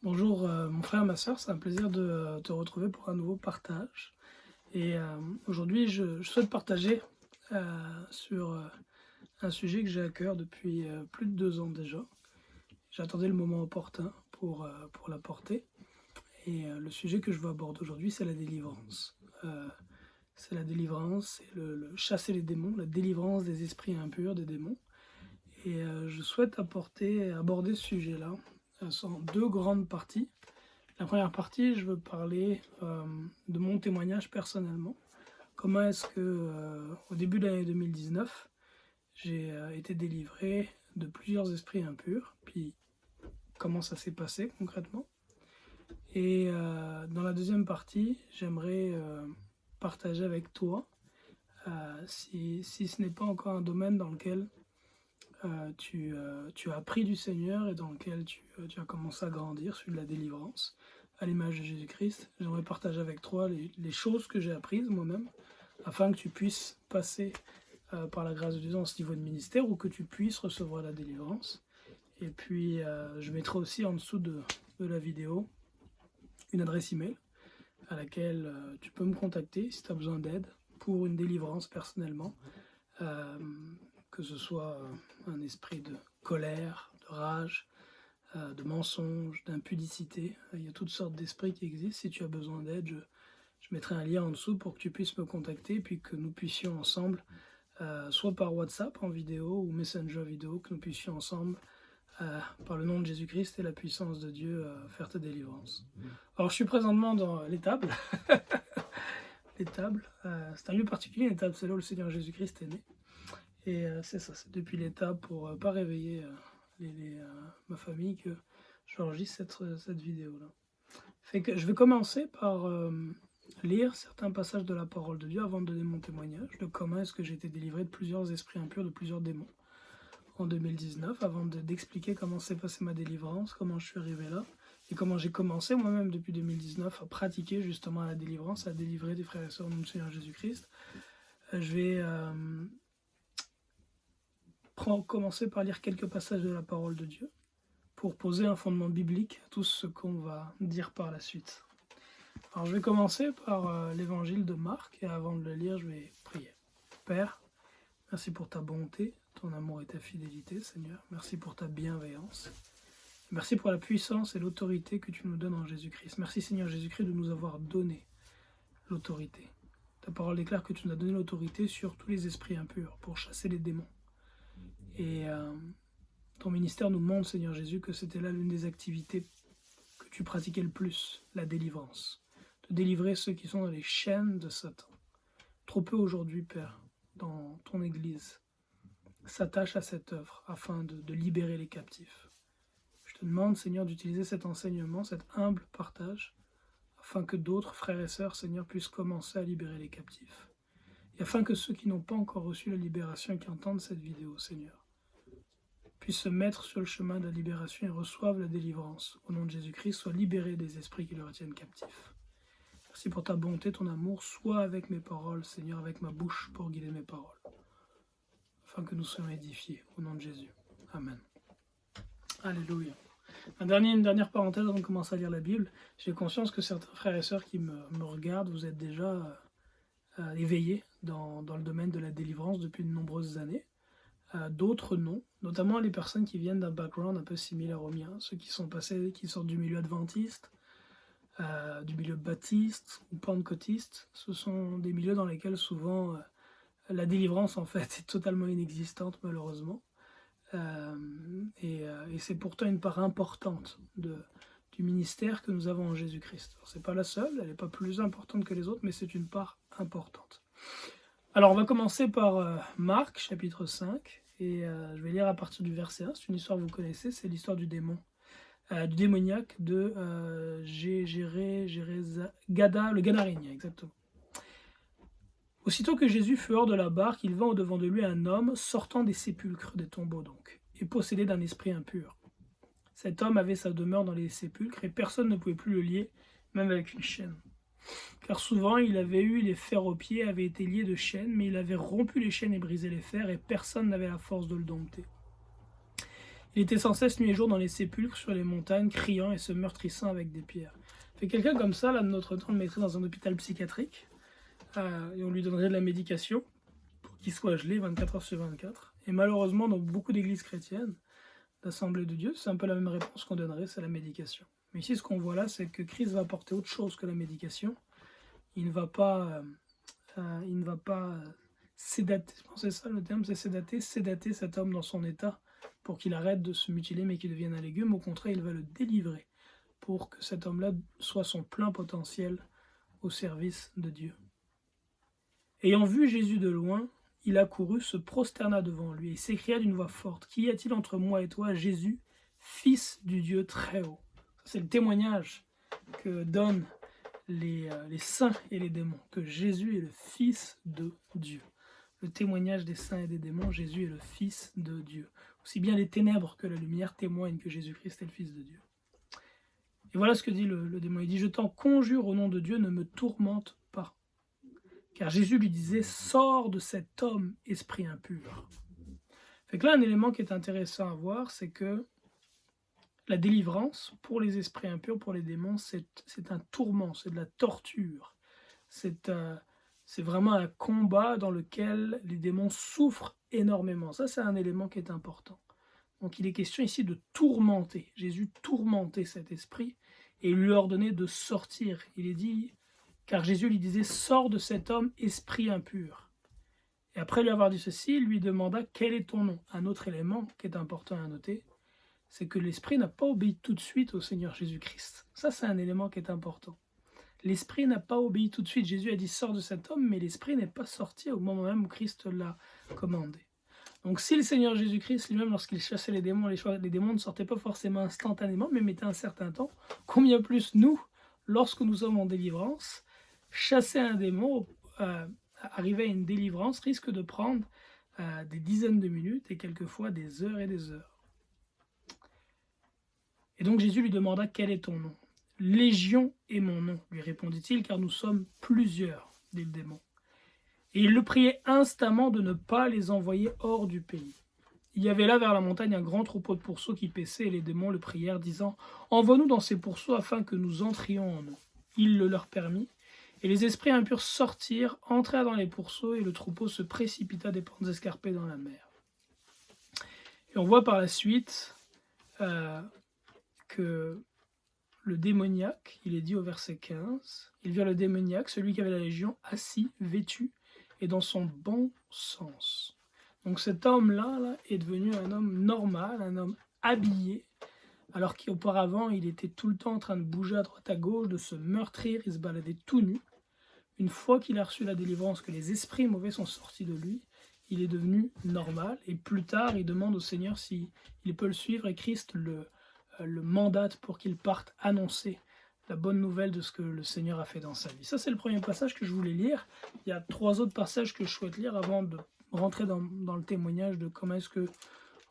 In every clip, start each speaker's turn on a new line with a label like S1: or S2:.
S1: Bonjour mon frère, ma sœur, c'est un plaisir de te retrouver pour un nouveau partage. Et aujourd'hui, je souhaite partager sur un sujet que j'ai à cœur depuis plus de 2 ans déjà. J'attendais le moment opportun pour l'apporter. Et le sujet que je veux aborder aujourd'hui, c'est la délivrance. C'est la délivrance, c'est le chasser les démons, la délivrance des esprits impurs, des démons. Et je souhaite aborder ce sujet-là en deux grandes parties. La première partie, je veux parler de mon témoignage personnellement. Comment est-ce que, au début de l'année 2019, j'ai été délivré de plusieurs esprits impurs, puis comment ça s'est passé concrètement. Et dans la deuxième partie, j'aimerais partager avec toi, si ce n'est pas encore un domaine dans lequel tu as appris du Seigneur et dans lequel tu as commencé à grandir, celui de la délivrance, à l'image de Jésus-Christ. J'aimerais partager avec toi les choses que j'ai apprises moi-même, afin que tu puisses passer par la grâce de Dieu dans ce niveau de ministère ou que tu puisses recevoir la délivrance. Et puis, je mettrai aussi en dessous de la vidéo une adresse email à laquelle tu peux me contacter si tu as besoin d'aide pour une délivrance personnellement. Que ce soit un esprit de colère, de rage, de mensonge, d'impudicité. Il y a toutes sortes d'esprits qui existent. Si tu as besoin d'aide, je mettrai un lien en dessous pour que tu puisses me contacter, puis que nous puissions ensemble, soit par WhatsApp en vidéo ou Messenger vidéo, que nous puissions ensemble, par le nom de Jésus-Christ et la puissance de Dieu, faire ta délivrance. Alors je suis présentement dans l'étable. L'étable, c'est un lieu particulier, l'étable, c'est là où le Seigneur Jésus-Christ est né. Et c'est ça, c'est depuis l'étape pour pas réveiller ma famille que j'enregistre cette vidéo-là. Fait que je vais commencer par lire certains passages de la parole de Dieu avant de donner mon témoignage de comment est-ce que j'ai été délivré de plusieurs esprits impurs, de plusieurs démons en 2019, avant d'expliquer comment s'est passée ma délivrance, comment je suis arrivé là, et comment j'ai commencé moi-même depuis 2019 à pratiquer justement la délivrance, à délivrer des frères et sœurs du Seigneur Jésus-Christ. Je vais commencer par lire quelques passages de la parole de Dieu pour poser un fondement biblique à tout ce qu'on va dire par la suite. Alors je vais commencer par l'évangile de Marc et avant de le lire, je vais prier. Père, merci pour ta bonté, ton amour et ta fidélité, Seigneur. Merci pour ta bienveillance. Merci pour la puissance et l'autorité que tu nous donnes en Jésus-Christ. Merci Seigneur Jésus-Christ de nous avoir donné l'autorité. Ta parole déclare que tu nous as donné l'autorité sur tous les esprits impurs pour chasser les démons. Et ton ministère nous montre, Seigneur Jésus, que c'était là l'une des activités que tu pratiquais le plus, la délivrance. De délivrer ceux qui sont dans les chaînes de Satan. Trop peu aujourd'hui, Père, dans ton Église, s'attachent à cette œuvre afin de libérer les captifs. Je te demande, Seigneur, d'utiliser cet enseignement, cet humble partage, afin que d'autres frères et sœurs, Seigneur, puissent commencer à libérer les captifs. Et afin que ceux qui n'ont pas encore reçu la libération et qui entendent cette vidéo, Seigneur, puissent se mettre sur le chemin de la libération et reçoivent la délivrance. Au nom de Jésus-Christ, soient libérés des esprits qui leur tiennent captifs. Merci pour ta bonté, ton amour, sois avec mes paroles, Seigneur, avec ma bouche pour guider mes paroles, afin que nous soyons édifiés. Au nom de Jésus. Amen. Alléluia. Une dernière parenthèse avant de commencer à lire la Bible. J'ai conscience que certains frères et sœurs qui me regardent, vous êtes déjà éveillés dans le domaine de la délivrance depuis de nombreuses années. D'autres non, notamment les personnes qui viennent d'un background un peu similaire au mien, ceux qui sortent du milieu adventiste, du milieu baptiste ou pentecôtiste. Ce sont des milieux dans lesquels souvent la délivrance en fait est totalement inexistante malheureusement. Et c'est pourtant une part importante du ministère que nous avons en Jésus-Christ. Ce n'est pas la seule, elle n'est pas plus importante que les autres, mais c'est une part importante. Alors on va commencer par Marc, chapitre 5, et je vais lire à partir du verset 1, c'est une histoire que vous connaissez, c'est l'histoire du démoniaque de Gada, le Gadarène, exactement. Aussitôt que Jésus fut hors de la barque, il vint au-devant de lui un homme sortant des sépulcres, des tombeaux donc, et possédé d'un esprit impur. Cet homme avait sa demeure dans les sépulcres, et personne ne pouvait plus le lier, même avec une chaîne. Car souvent il avait eu les fers aux pieds, avait été lié de chaînes, mais il avait rompu les chaînes et brisé les fers, et personne n'avait la force de le dompter. Il était sans cesse nuit et jour dans les sépulcres, sur les montagnes, criant et se meurtrissant avec des pierres. Fait quelqu'un comme ça, là, de notre temps, le mettrait dans un hôpital psychiatrique, et on lui donnerait de la médication pour qu'il soit gelé 24 heures sur 24. Et malheureusement, dans beaucoup d'églises chrétiennes, d'Assemblée de Dieu, c'est un peu la même réponse qu'on donnerait, c'est la médication. Mais ici, ce qu'on voit là, c'est que Christ va apporter autre chose que la médication. Il ne va pas sédater, je pense que c'est ça le terme, c'est sédater cet homme dans son état pour qu'il arrête de se mutiler mais qu'il devienne un légume. Au contraire, il va le délivrer pour que cet homme-là soit son plein potentiel au service de Dieu. Ayant vu Jésus de loin, il accourut, se prosterna devant lui et s'écria d'une voix forte: Qu'y a-t-il entre moi et toi, Jésus, Fils du Dieu très haut? C'est le témoignage que donnent les saints et les démons, que Jésus est le Fils de Dieu. Le témoignage des saints et des démons, Jésus est le Fils de Dieu. Aussi bien les ténèbres que la lumière témoignent que Jésus-Christ est le Fils de Dieu. Et voilà ce que dit le démon. Il dit: Je t'en conjure au nom de Dieu, ne me tourmente pas. Car Jésus lui disait: Sors de cet homme, esprit impur. Fait que là, un élément qui est intéressant à voir, c'est que la délivrance, pour les esprits impurs, pour les démons, c'est un tourment, c'est de la torture. C'est vraiment un combat dans lequel les démons souffrent énormément. Ça, c'est un élément qui est important. Donc il est question ici de tourmenter. Jésus tourmentait cet esprit et il lui ordonnait de sortir. Il est dit, car Jésus lui disait: Sors de cet homme, esprit impur. Et après lui avoir dit ceci, il lui demanda: Quel est ton nom? Un autre élément qui est important à noter, c'est que l'esprit n'a pas obéi tout de suite au Seigneur Jésus-Christ. Ça, c'est un élément qui est important. L'esprit n'a pas obéi tout de suite. Jésus a dit: Sors de cet homme, mais l'esprit n'est pas sorti au moment même où Christ l'a commandé. Donc si le Seigneur Jésus-Christ lui-même, lorsqu'il chassait les démons ne sortaient pas forcément instantanément, mais mettaient un certain temps, combien plus nous, lorsque nous sommes en délivrance, chasser un démon, arriver à une délivrance, risque de prendre des dizaines de minutes et quelquefois des heures et des heures. Et donc Jésus lui demanda: Quel est ton nom? Légion est mon nom, lui répondit-il, car nous sommes plusieurs, dit le démon. Et il le priait instamment de ne pas les envoyer hors du pays. Il y avait là vers la montagne un grand troupeau de pourceaux qui paissaient, et les démons le prièrent, disant: Envoie-nous dans ces pourceaux afin que nous entrions en eux. Il le leur permit, et les esprits impurs sortirent, entrèrent dans les pourceaux, et le troupeau se précipita des pentes escarpées dans la mer. Et on voit par la suite que le démoniaque, il est dit au verset 15, ils virent le démoniaque, celui qui avait la légion, assis, vêtu, et dans son bon sens. Donc cet homme-là est devenu un homme normal, un homme habillé, alors qu'auparavant il était tout le temps en train de bouger à droite à gauche, de se meurtrir, il se baladait tout nu. Une fois qu'il a reçu la délivrance, que les esprits mauvais sont sortis de lui, il est devenu normal, et plus tard il demande au Seigneur s'il peut le suivre, et Christ le mandate pour qu'il parte annoncer la bonne nouvelle de ce que le Seigneur a fait dans sa vie. Ça, c'est le premier passage que je voulais lire. Il y a 3 autres passages que je souhaite lire avant de rentrer dans le témoignage de comment est-ce que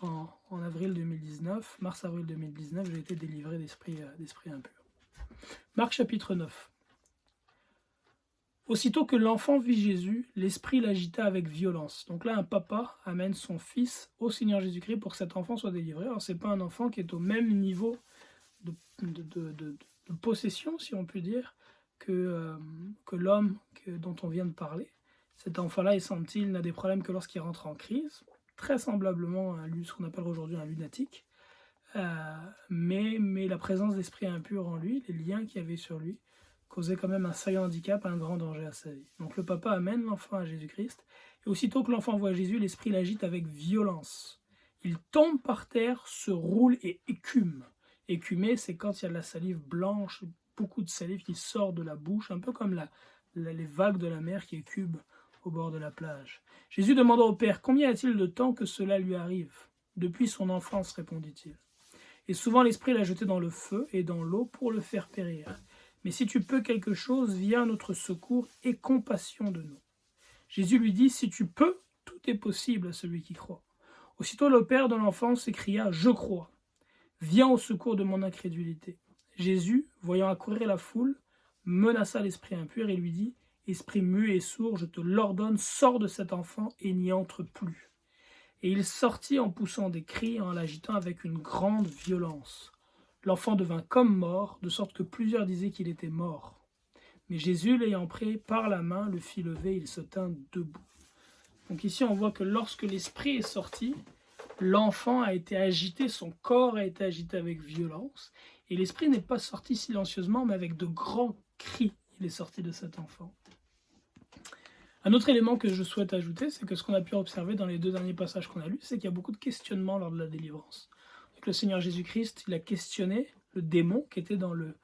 S1: en avril 2019, mars-avril 2019, j'ai été délivré d'esprit impur. Marc chapitre 9. Aussitôt que l'enfant vit Jésus, l'esprit l'agita avec violence. Donc là, un papa amène son fils au Seigneur Jésus-Christ pour que cet enfant soit délivré. Alors, ce n'est pas un enfant qui est au même niveau de possession, si on peut dire, que l'homme dont on vient de parler. Cet enfant-là, il semble-t-il, n'a des problèmes que lorsqu'il rentre en crise, très semblablement à ce qu'on appelle aujourd'hui un lunatique. Mais la présence d'esprit impur en lui, les liens qu'il y avait sur lui, causait quand même un sérieux handicap, un grand danger à sa vie. Donc le papa amène l'enfant à Jésus-Christ, et aussitôt que l'enfant voit Jésus, l'esprit l'agite avec violence. Il tombe par terre, se roule et écume. Écumer, c'est quand il y a de la salive blanche, beaucoup de salive qui sort de la bouche, un peu comme les vagues de la mer qui écument au bord de la plage. Jésus demanda au Père: Combien a-t-il de temps que cela lui arrive? Depuis son enfance, répondit-il. Et souvent l'esprit l'a jeté dans le feu et dans l'eau pour le faire périr. Mais si tu peux quelque chose, viens à notre secours et compassion de nous. Jésus lui dit: Si tu peux, tout est possible à celui qui croit. Aussitôt le père de l'enfant s'écria: Je crois. Viens au secours de mon incrédulité. Jésus, voyant accourir la foule, menaça l'esprit impur et lui dit: Esprit muet et sourd, je te l'ordonne, sors de cet enfant et n'y entre plus. Et il sortit en poussant des cris et en l'agitant avec une grande violence. L'enfant devint comme mort, de sorte que plusieurs disaient qu'il était mort. Mais Jésus, l'ayant pris par la main, le fit lever et il se tint debout. Donc ici, on voit que lorsque l'esprit est sorti, l'enfant a été agité, son corps a été agité avec violence. Et l'esprit n'est pas sorti silencieusement, mais avec de grands cris, il est sorti de cet enfant. Un autre élément que je souhaite ajouter, c'est que ce qu'on a pu observer dans les 2 derniers passages qu'on a lus, c'est qu'il y a beaucoup de questionnements lors de la délivrance. Donc le Seigneur Jésus-Christ, il a questionné le démon qui était dans le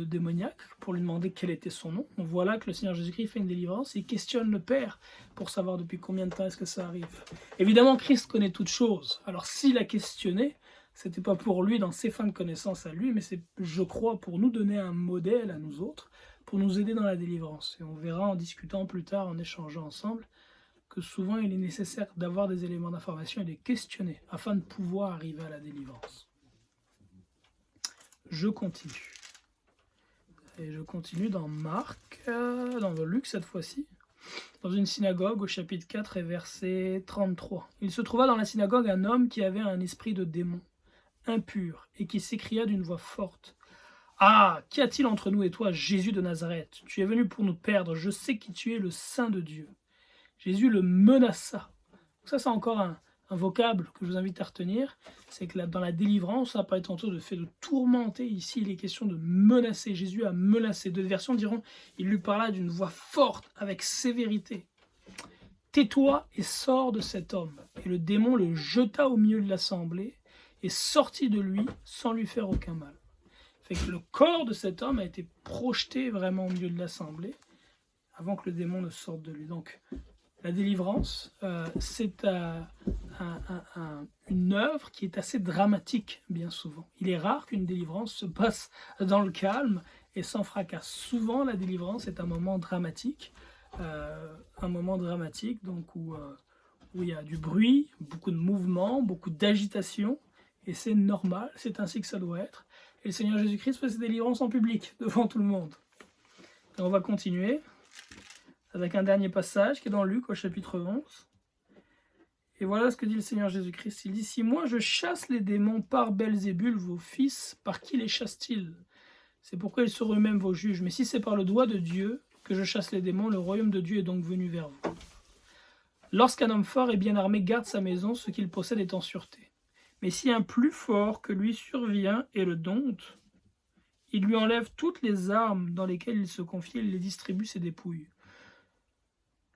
S1: démoniaque pour lui demander quel était son nom. On voit là que le Seigneur Jésus-Christ fait une délivrance et il questionne le Père pour savoir depuis combien de temps est-ce que ça arrive. Évidemment, Christ connaît toutes choses. Alors s'il a questionné, c'était pas pour lui dans ses fins de connaissance à lui, mais c'est, je crois, pour nous donner un modèle à nous autres, pour nous aider dans la délivrance. Et on verra en discutant plus tard, en échangeant ensemble, que souvent il est nécessaire d'avoir des éléments d'information et de les questionner afin de pouvoir arriver à la délivrance. Je continue. Et je continue dans Marc, dans Luc cette fois-ci, dans une synagogue au chapitre 4 et verset 33. Il se trouva dans la synagogue un homme qui avait un esprit de démon, impur, et qui s'écria d'une voix forte. « Ah, qu'y a-t-il entre nous et toi, Jésus de Nazareth? Tu es venu pour nous perdre, je sais qui tu es, le Saint de Dieu. » Jésus le menaça. Ça, c'est encore un vocable que je vous invite à retenir, c'est que dans la délivrance, ça n'a pas été tantôt de fait de tourmenter. Ici, il est question de menacer. Jésus a menacé. D'autres versions diront, il lui parla d'une voix forte, avec sévérité. « Tais-toi et sors de cet homme. » Et le démon le jeta au milieu de l'assemblée et sortit de lui sans lui faire aucun mal. Fait que le corps de cet homme a été projeté vraiment au milieu de l'assemblée avant que le démon ne sorte de lui. Donc, la délivrance, c'est une œuvre qui est assez dramatique, bien souvent. Il est rare qu'une délivrance se passe dans le calme et sans fracas. Souvent, la délivrance est un moment dramatique, donc où il y a du bruit, beaucoup de mouvements, beaucoup d'agitation, et c'est normal, c'est ainsi que ça doit être. Et le Seigneur Jésus-Christ fait ses délivrances en public, devant tout le monde. Et on va continuer avec un dernier passage qui est dans Luc au chapitre 11. Et voilà ce que dit le Seigneur Jésus-Christ. Il dit, « Si moi je chasse les démons par Belzébul, vos fils, par qui les chassent-ils? C'est pourquoi ils seront eux-mêmes vos juges. Mais si c'est par le doigt de Dieu que je chasse les démons, le royaume de Dieu est donc venu vers vous. Lorsqu'un homme fort et bien armé garde sa maison, ce qu'il possède est en sûreté. Mais si un plus fort que lui survient et le dompte, il lui enlève toutes les armes dans lesquelles il se confie et il les distribue ses dépouilles.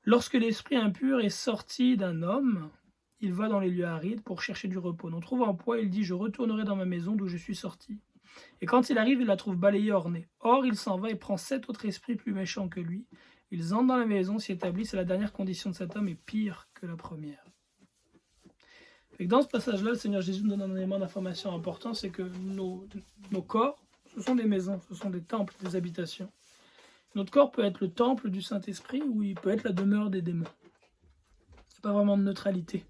S1: Lorsque l'esprit impur est sorti d'un homme, il va dans les lieux arides pour chercher du repos. Non trouvant un poids, il dit « Je retournerai dans ma maison d'où je suis sorti. » Et quand il arrive, il la trouve balayée, ornée. Or, il s'en va et prend 7 autres esprits plus méchants que lui. Ils entrent dans la maison, s'y établissent, et la dernière condition de cet homme est pire que la première. Et dans ce passage-là, le Seigneur Jésus nous donne un élément d'information important, c'est que nos corps, ce sont des maisons, ce sont des temples, des habitations. Notre corps peut être le temple du Saint-Esprit ou il peut être la demeure des démons. Il n'y a pas vraiment de neutralité.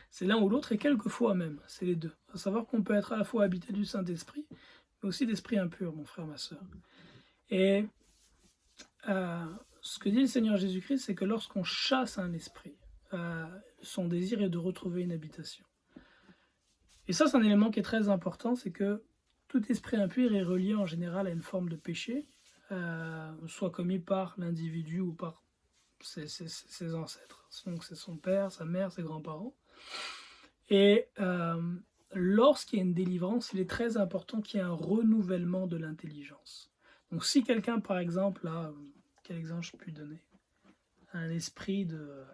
S1: C'est l'un ou l'autre et quelquefois même, c'est les deux. À savoir qu'on peut être à la fois habité du Saint-Esprit, mais aussi d'esprit impur, mon frère, ma soeur. Et ce que dit le Seigneur Jésus-Christ, c'est que lorsqu'on chasse un esprit, son désir est de retrouver une habitation. Et ça, c'est un élément qui est très important, c'est que tout esprit impur est relié en général à une forme de péché, soit commis par l'individu ou par ses ancêtres. Donc c'est son père, sa mère, ses grands-parents. Et lorsqu'il y a une délivrance, il est très important qu'il y ait un renouvellement de l'intelligence. Donc si quelqu'un, par exemple, a, quel exemple je puis donner? Un esprit de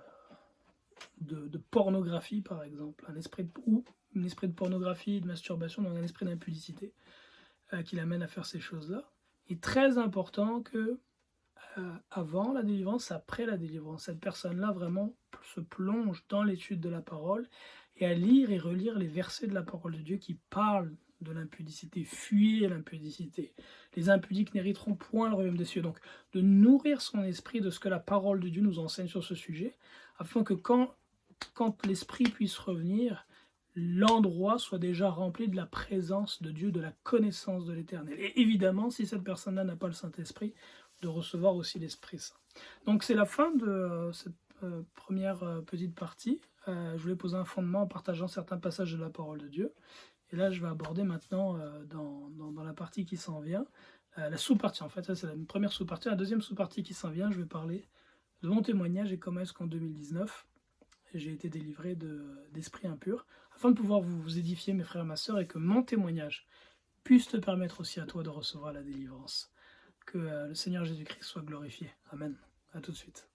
S1: pornographie, par exemple, un esprit de pornographie, de masturbation, donc un esprit d'impudicité qui l'amène à faire ces choses-là. Il est très important que avant la délivrance, après la délivrance, cette personne-là vraiment se plonge dans l'étude de la parole et à lire et relire les versets de la parole de Dieu qui parlent de l'impudicité. Fuyez l'impudicité. Les impudiques n'hériteront point le royaume des cieux. Donc, de nourrir son esprit de ce que la parole de Dieu nous enseigne sur ce sujet, afin que quand l'esprit puisse revenir, l'endroit soit déjà rempli de la présence de Dieu, de la connaissance de l'Éternel. Et évidemment, si cette personne-là n'a pas le Saint-Esprit, de recevoir aussi l'Esprit Saint. Donc c'est la fin de cette première petite partie. je voulais poser un fondement en partageant certains passages de la parole de Dieu. Et là, je vais aborder maintenant, dans la partie qui s'en vient, la sous-partie. En fait, ça c'est la première sous-partie. La deuxième sous-partie qui s'en vient, je vais parler de mon témoignage et comment est-ce qu'en 2019, j'ai été délivré d'esprits impurs, afin de pouvoir vous édifier, mes frères et ma sœurs, et que mon témoignage puisse te permettre aussi à toi de recevoir la délivrance. Que le Seigneur Jésus-Christ soit glorifié. Amen. À tout de suite.